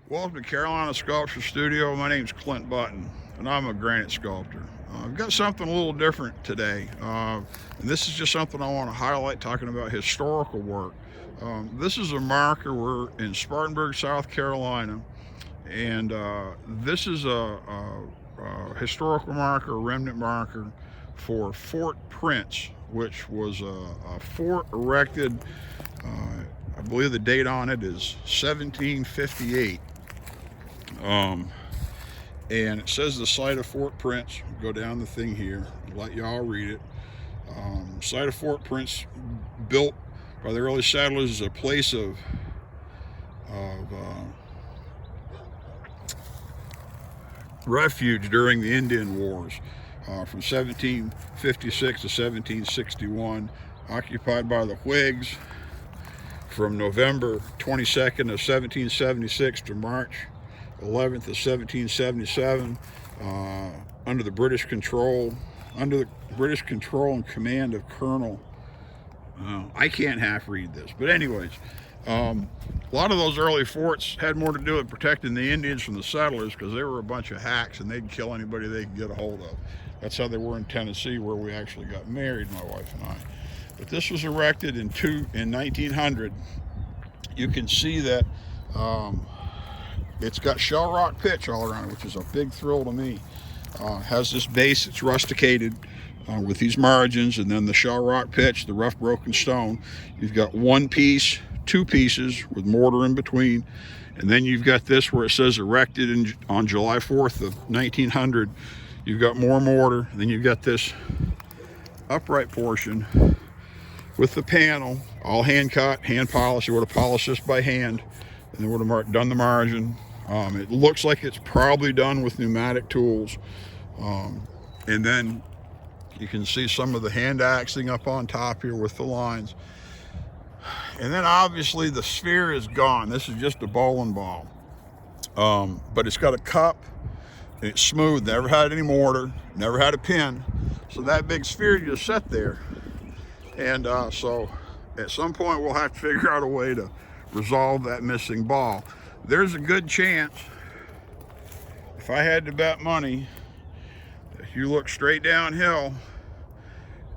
Welcome to Carolina Sculpture Studio. My name's Clint Button, and I'm a granite sculptor. I've got something a little different today, and this is just something I want to highlight, talking about historical work. This is a marker. We're in Spartanburg, South Carolina, and this is a historical marker, a remnant marker for Fort Prince, which was a fort erected. I believe the date on it is 1758. And it says the site of Fort Prince. Go down the thing here, let y'all read it. Site of Fort Prince, built by the early settlers as a place of refuge during the Indian Wars, from 1756 to 1761, occupied by the Whigs from November 22nd of 1776 to March 11th of 1777, under the British control and command of Colonel, I can't half read this, but anyways, a lot of those early forts had more to do with protecting the Indians from the settlers, because they were a bunch of hacks and they'd kill anybody they could get a hold of. That's how they were in Tennessee, where we actually got married, my wife and I. But this was erected in 1900. You can see that it's got shell rock pitch all around it, which is a big thrill to me. Has this base that's rusticated with these margins, and then the shell rock pitch, the rough broken stone. You've got one piece, two pieces with mortar in between, and then you've got this where it says erected on July 4th of 1900. You've got more mortar, and then you've got this upright portion with the panel, all hand cut, hand polished. They would have polished this by hand, and they would have done the margin. It looks like it's probably done with pneumatic tools. And then you can see some of the hand axing up on top here with the lines. And then obviously the sphere is gone. This is just a bowling ball. But it's got a cup, and it's smooth, never had any mortar, never had a pin. So that big sphere just sat there. And so at some point we'll have to figure out a way to resolve that missing ball. There's a good chance, if I had to bet money, if you look straight downhill,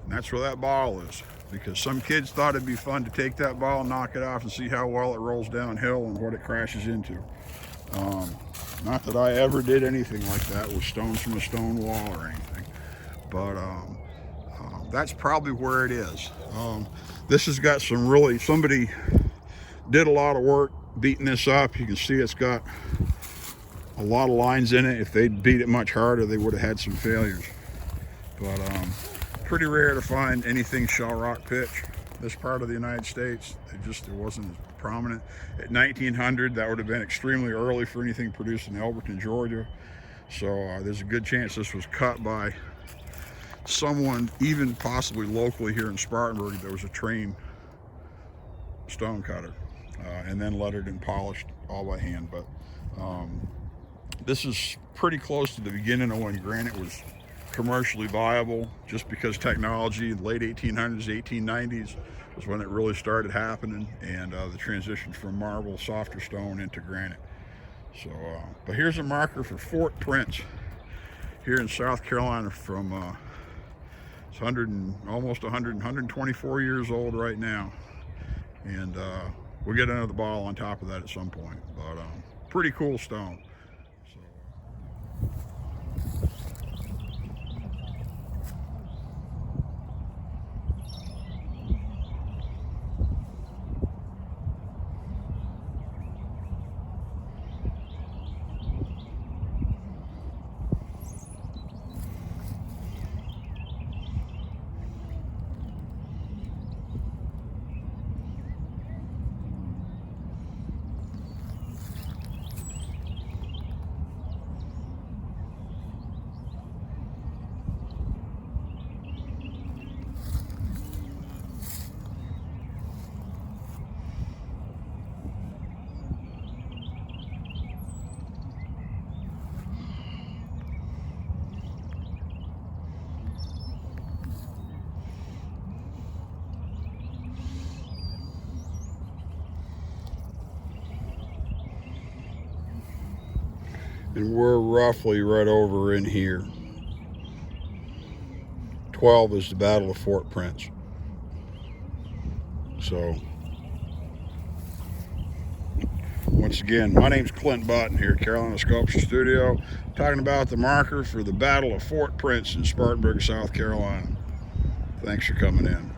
and that's where that ball is, because some kids thought it'd be fun to take that ball and knock it off and see how well it rolls downhill and what it crashes into. Not that I ever did anything like that with stones from a stone wall or anything, but that's probably where it is. This has got somebody did a lot of work beating this up. You can see it's got a lot of lines in it. If they'd beat it much harder, they would have had some failures. But pretty rare to find anything shell rock pitch. This part of the United States, it wasn't as prominent. At 1900, that would have been extremely early for anything produced in Elberton, Georgia. So there's a good chance this was cut by someone, even possibly locally here in Spartanburg. There was a trained stone cutter, and then lettered and polished all by hand. But this is pretty close to the beginning of when granite was commercially viable, just because technology, late 1800s, 1890s was when it really started happening, and the transition from marble, softer stone, into granite. So, but here's a marker for Fort Prince here in South Carolina from it's 124 years old right now, and we'll get another ball on top of that at some point. But pretty cool stone. And we're roughly right over in here. 12 is the Battle of Fort Prince. So, once again, my name's Clint Button here at Carolina Sculpture Studio, talking about the marker for the Battle of Fort Prince in Spartanburg, South Carolina. Thanks for coming in.